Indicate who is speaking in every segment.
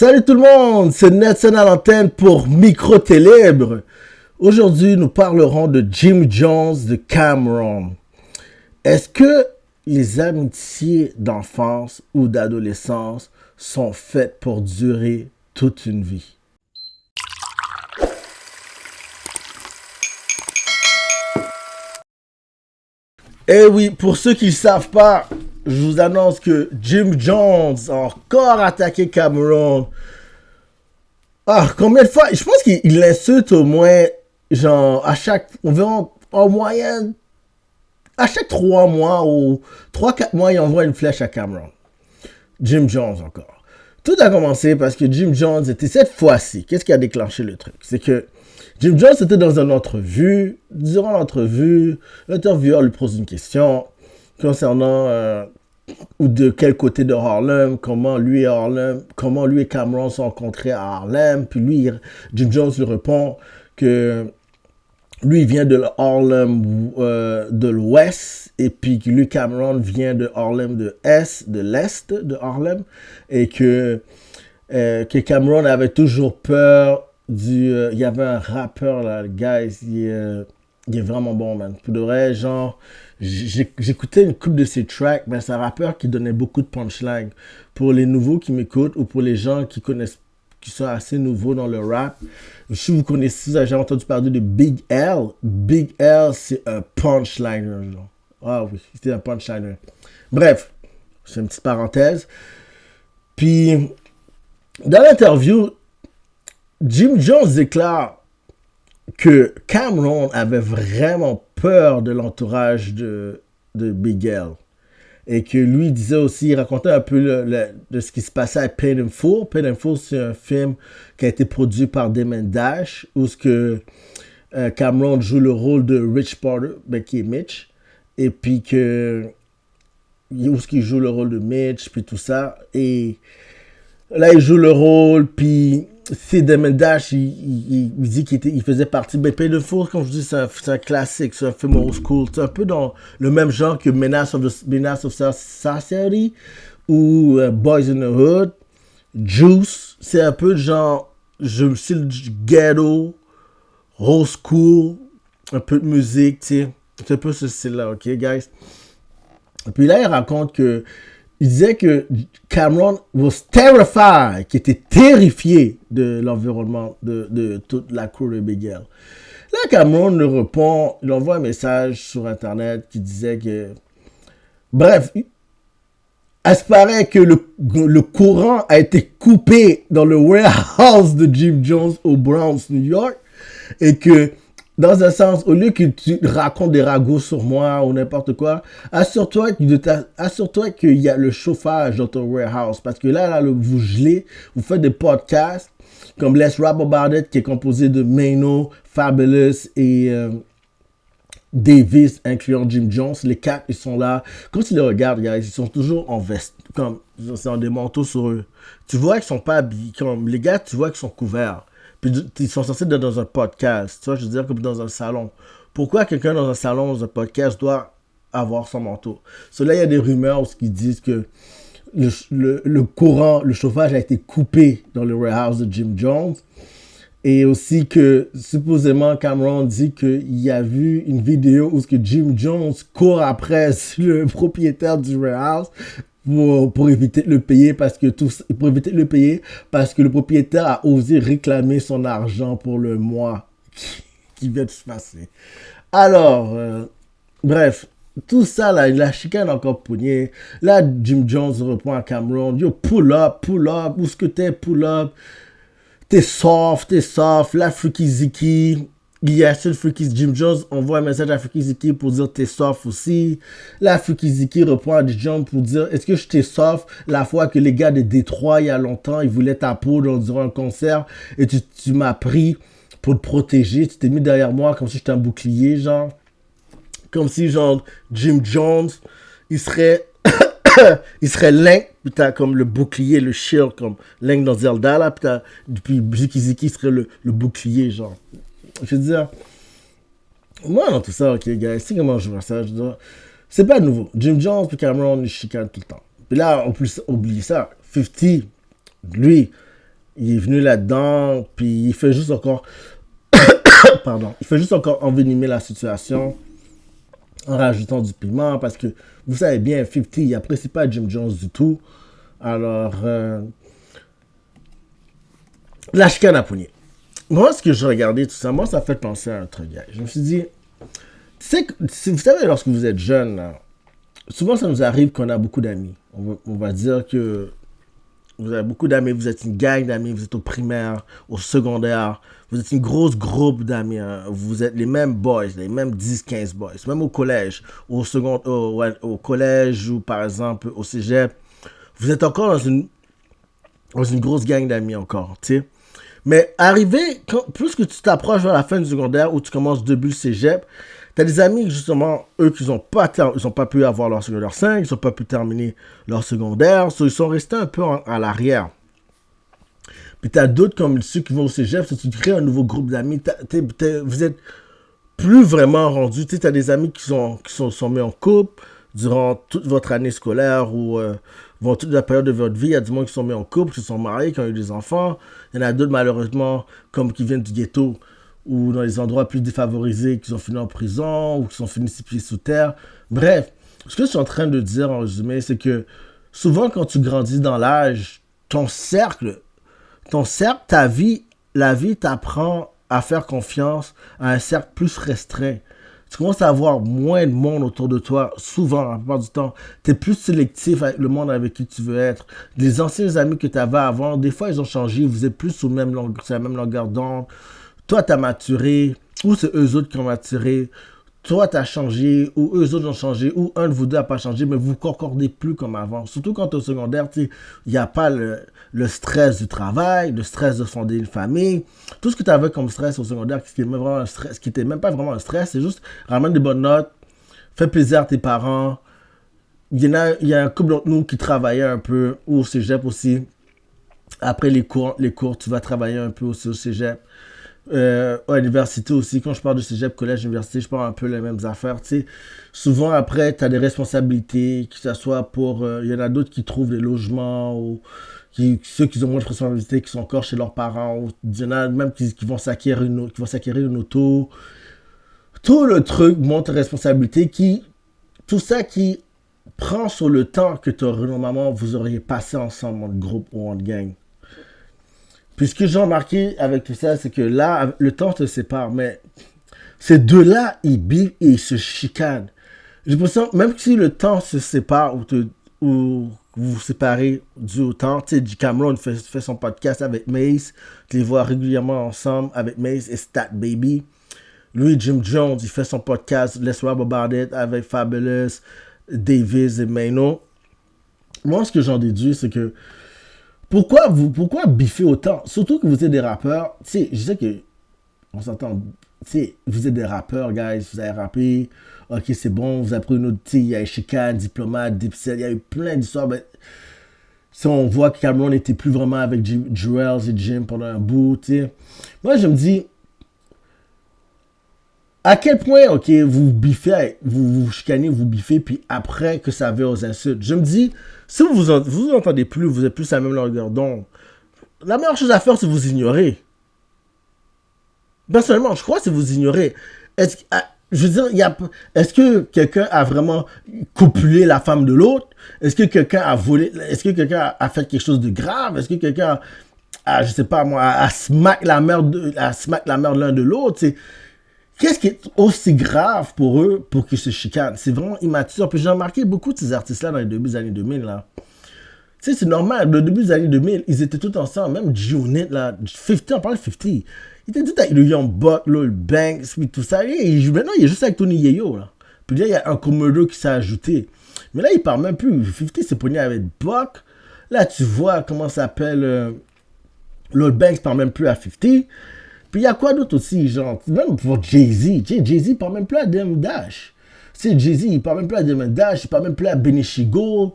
Speaker 1: Salut tout le monde, c'est Nelson à l'antenne pour Micro-Télébre. Aujourd'hui, nous parlerons de Jim Jones de Cam'ron. Est-ce que les amitiés d'enfance ou d'adolescence sont faites pour durer toute une vie? Eh oui, pour ceux qui ne savent pas, je vous annonce que Jim Jones a encore attaqué Cam'ron. Ah, combien de fois? Je pense qu'il l'insulte au moins, genre, environ, en moyenne, à chaque 3 mois ou 3-4 mois, il envoie une flèche à Cam'ron. Jim Jones encore. Tout a commencé parce que Jim Jones était cette fois-ci. Qu'est-ce qui a déclenché le truc? C'est que Jim Jones était dans une entrevue. Durant l'entrevue, l'intervieweur lui pose une question concernant ou de quel côté de Harlem, comment lui et Cam'ron se sont rencontrés à Harlem. Puis lui, Jim Jones lui répond que lui vient de Harlem de l'Ouest et puis que lui, Cam'ron, vient de Harlem de l'Est de Harlem et que Cam'ron avait toujours peur il y avait un rappeur là, le gars, il est vraiment bon, man. Pour de vrai, genre, j'écoutais une couple de ses tracks, mais c'est un rappeur qui donnait beaucoup de punchline. Pour les nouveaux qui m'écoutent ou pour les gens qui connaissent, qui sont assez nouveaux dans le rap, si vous connaissez, vous avez jamais entendu parler de Big L. Big L, c'est un punchliner, genre. Ah oui, c'était un punchliner. Bref, c'est une petite parenthèse. Puis, dans l'interview, Jim Jones déclare que Cam'ron avait vraiment peur de l'entourage de Big L. Et que lui disait aussi, il racontait un peu de ce qui se passait à Paid in Full. Paid in Full, c'est un film qui a été produit par Damon Dash, où Cam'ron joue le rôle de Rich Porter, qui est Mitch. Et puis où il joue le rôle de Mitch, puis tout ça. Et là, il joue le rôle, puis c'est Damon Dash, il dit qu'il faisait partie. Mais Paid in Full, comme je dis, c'est un classique, c'est un film old school. C'est un peu dans le même genre que Menace of Society ou Boys in the Hood. Juice, c'est un peu genre, style ghetto, old school, un peu de musique, tu sais. C'est un peu ce style-là, ok, guys? Et puis là, il raconte que il disait que Cam'ron was terrified, qu'il était terrifié de l'environnement de toute la cour de Big L. Là, Cam'ron lui répond, il envoie un message sur Internet qui disait que... Bref, il se paraît que le courant a été coupé dans le warehouse de Jim Jones au Bronx, New York, et que dans un sens, au lieu que tu racontes des ragots sur moi ou n'importe quoi, assure-toi qu'il y a le chauffage dans ton warehouse. Parce que là, vous gelez, vous faites des podcasts comme Let's Rap About It, qui est composé de Maino, Fabulous et Davis, incluant Jim Jones. Les 4, ils sont là. Quand tu les regardes, guys, ils sont toujours en veste, comme ils ont des manteaux sur eux. Tu vois qu'ils sont pas habillés. Comme les gars, tu vois qu'ils sont couverts. Puis ils sont censés être dans un podcast, tu vois, je veux dire, comme dans un salon. Pourquoi quelqu'un dans un salon, dans un podcast, doit avoir son manteau? Là, il y a des rumeurs qui disent que le courant, le chauffage a été coupé dans le warehouse de Jim Jones. Et aussi que, supposément, Cam'ron dit qu'il a vu une vidéo où Jim Jones court après le propriétaire du warehouse pour éviter de le payer parce que le propriétaire a osé réclamer son argent pour le mois qui vient de se passer. Alors, bref, tout ça là, la chicane encore pognée. Là, Jim Jones répond à Cam'ron, yo, pull up, où est-ce que t'es, pull up, t'es soft, la Freaky Ziki. Il y a Jim Jones envoie un message à Freaky Ziki pour dire t'es soft aussi. Là, Freaky Ziki reprend à Jim Jones pour dire est-ce que je t'ai soft la fois que les gars de Détroit, il y a longtemps, ils voulaient ta peau durant un concert et tu m'as pris pour te protéger. Tu t'es mis derrière moi comme si j'étais un bouclier, genre. Comme si, genre, Jim Jones, il serait Link, puis t'as comme le bouclier, le shield, comme Link dans Zelda, là, puis Freaky Ziki serait le bouclier, genre. Je veux dire, moi dans tout ça, ok, guys, c'est comment je vois ça, je veux dire, c'est pas nouveau. Jim Jones et Cam'ron, ils chicanent tout le temps. Puis là, on peut oublier ça. 50, lui, Il est venu là-dedans, puis il fait juste encore, pardon, il fait juste encore envenimer la situation en rajoutant du piment parce que vous savez bien, 50, il apprécie pas Jim Jones du tout. Alors, la chicane à poignée. Moi, ce que je regardais, tout ça, moi, ça fait penser à un truc, gars. Je me suis dit, tu sais, vous savez, lorsque vous êtes jeune, là, souvent ça nous arrive qu'on a beaucoup d'amis. On va dire que vous avez beaucoup d'amis, vous êtes une gang d'amis, vous êtes au primaire, au secondaire, vous êtes une grosse groupe d'amis, hein. Vous êtes les mêmes boys, les mêmes 10, 15 boys, même au collège, ouais, au collège ou par exemple au cégep, vous êtes encore dans une grosse gang d'amis encore, tu sais. Mais arrivé, plus que tu t'approches vers la fin du secondaire ou tu commences début le cégep, t'as des amis, justement, eux, qui ils ont pas pu avoir leur secondaire 5, ils n'ont pas pu terminer leur secondaire, ils sont restés un peu à l'arrière. Puis t'as d'autres comme ceux qui vont au cégep, tu crées un nouveau groupe d'amis, vous êtes plus vraiment rendus, tu sais, t'as des amis qui sont mis en couple durant toute votre année scolaire ou durant toute la période de votre vie. Il y a du monde qui sont mis en couple, qui sont mariés, qui ont eu des enfants. Il y en a d'autres, malheureusement, comme qui viennent du ghetto ou dans les endroits plus défavorisés, qui sont finis en prison ou qui sont finis six pieds sous terre. Bref, ce que je suis en train de dire en résumé, c'est que souvent quand tu grandis dans l'âge, ton cercle, ta vie, la vie t'apprend à faire confiance à un cercle plus restreint. Tu commences à avoir moins de monde autour de toi, souvent, la plupart du temps. Tu es plus sélectif avec le monde avec qui tu veux être. Les anciens amis que tu avais avant, des fois, ils ont changé. Vous êtes plus sur la même longueur d'onde. Toi, tu as maturé, ou c'est eux autres qui ont maturé. Toi, tu as changé, ou eux autres ont changé, ou un de vous deux n'a pas changé, mais vous concordez plus comme avant. Surtout quand tu es au secondaire, il n'y a pas le stress du travail, le stress de fonder une famille. Tout ce que tu avais comme stress au secondaire, qui n'était même pas vraiment un stress, c'est juste ramène des bonnes notes, fais plaisir à tes parents. Il y a un couple d'entre nous qui travaillait un peu, ou au cégep aussi. Après les cours, tu vas travailler un peu aussi au cégep. À l'université aussi, quand je parle de cégep, collège, université, je parle un peu les mêmes affaires, tu sais. Souvent, après, tu as des responsabilités, que ce soit pour... Il y en a d'autres qui trouvent des logements, ou ceux qui ont moins de responsabilités, qui sont encore chez leurs parents, ou il y en a même qui vont s'acquérir une auto. Tout le truc montre responsabilité, tout ça qui prend sur le temps que normalement vous auriez passé ensemble en groupe ou en gang. Puis ce que j'ai remarqué avec tout ça, c'est que là, le temps se sépare, mais ces deux-là, ils bivent et ils se chicanent. J'ai l'impression, même si le temps se sépare ou vous vous séparez du au temps, tu sais, G. Cameron fait son podcast avec Mace, tu les vois régulièrement ensemble avec Mace et Stat Baby. Lui, Jim Jones, il fait son podcast Let's Rap About It avec Fabulous, Davis et Mano. Moi, ce que j'en déduis, c'est que pourquoi biffer autant? Surtout que vous êtes des rappeurs. Tu sais, je sais que on s'entend. Tu sais, vous êtes des rappeurs, guys. Vous avez rappé. Ok, c'est bon. Vous avez pris une autre. Tu sais, il y a Chican, Diplomate, Dipset. Il y a eu plein d'histoires. Mais si on voit que Cameron n'était plus vraiment avec Jewels et Jim pendant un bout, tu sais. Moi, je me dis, à quel point, ok, vous biffez, vous chicanez, vous biffez, puis après que ça va aux insultes. Je me dis, si vous entendez plus, vous êtes plus à la même longueur d'onde, la meilleure chose à faire, c'est vous ignorer. Personnellement, je crois que c'est vous ignorer. Je veux dire, est-ce que quelqu'un a vraiment copulé la femme de l'autre? Est-ce que quelqu'un a volé? Est-ce que quelqu'un a fait quelque chose de grave? Est-ce que quelqu'un je sais pas moi, a smack la mère de l'un de l'autre? Qu'est-ce qui est aussi grave pour eux pour qu'ils se chicanent? C'est vraiment immature. Puis j'ai remarqué beaucoup de ces artistes-là dans les débuts des années 2000, là. Tu sais, c'est normal. Au début des années 2000, ils étaient tous ensemble. Même G-Unit, là. 50, on parle de 50. Ils étaient tous avec le Young Buck, le Banks, puis tout ça. Maintenant, il est juste avec Tony Yayo, là. Puis là, il y a un Commodore qui s'est ajouté. Mais là, il parle même plus. 50 s'est pogné avec Buck. Là, tu vois comment ça s'appelle. L'autre Banks parle même plus à 50. Puis il y a quoi d'autre aussi, genre, même pour Jay-Z. Jay-Z parle même plus à Dame Dash. Tu sais, Jay-Z, il parle même plus à Dame Dash, il parle même plus à Benny Shigo.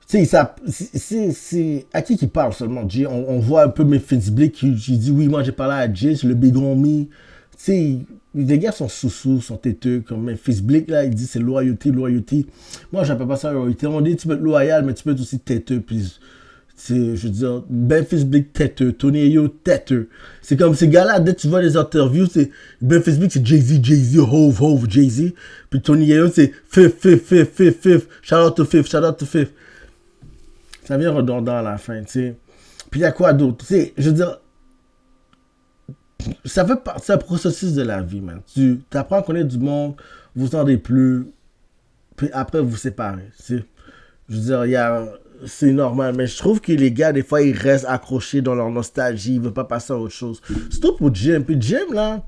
Speaker 1: Tu sais, c'est à qui parle seulement, Jay? On voit un peu Memphis Bleek qui dit, oui, moi j'ai parlé à Jay, c'est le Big Homie. Tu sais, les gars sont sous-sous, sont têteux, comme Memphis Bleek, là, il dit c'est loyauté. Moi, j'appelle pas ça loyauté. On dit tu peux être loyal, mais tu peux être aussi têteux, puis C'est, je veux dire, Memphis Bleak têteux, Tony Ayo têteux. C'est comme ces gars-là, dès que tu vois les interviews, c'est Memphis Bleak, c'est Jay-Z, Hove, Jay-Z. Puis Tony Ayo, c'est Fifth. Shout out to Fifth. Ça vient redondant à la fin, tu sais. Puis il y a quoi d'autre? Tu sais, je veux dire, ça fait partie d'un processus de la vie, man. Tu apprends à connaître du monde, vous vous entendez plus, puis après vous séparez, tu sais. Je veux dire, c'est normal, mais je trouve que les gars, des fois, ils restent accrochés dans leur nostalgie, ils veulent pas passer à autre chose. Surtout pour Jim. Puis Jim, là,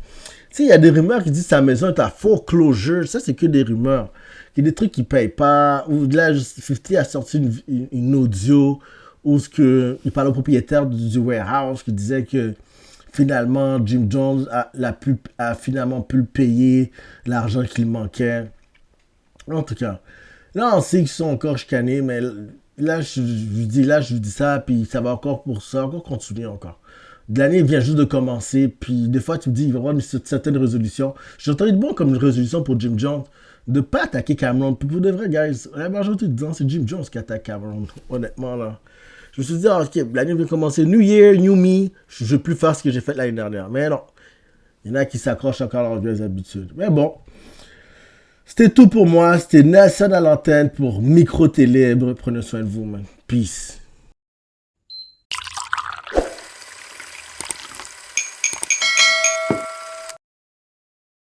Speaker 1: tu sais, il y a des rumeurs qui disent que sa maison est à foreclosure. Ça, c'est que des rumeurs. Il y a des trucs qui payent pas. Ou là, 50 a sorti une audio où il parle au propriétaire du warehouse qui disait que finalement, Jim Jones a finalement pu le payer l'argent qu'il manquait. En tout cas, là, on sait qu'ils sont encore chicanés, mais là, je vous dis ça, puis ça va encore continuer encore. L'année vient juste de commencer, puis des fois, tu me dis, il va y avoir une certaine résolution. J'ai entendu de bon comme une résolution pour Jim Jones, de pas attaquer Cameron. Puis pour de vrai, guys, la majorité du temps, c'est Jim Jones qui attaque Cameron, honnêtement, là. Je me suis dit, ok, l'année vient de commencer, New Year, New Me, je ne veux plus faire ce que j'ai fait l'année dernière. Mais non, il y en a qui s'accrochent encore à leurs vieilles habitudes. Mais bon, c'était tout pour moi. C'était Nelson à l'antenne pour Micro Télébre. Prenez soin de vous, man. Peace.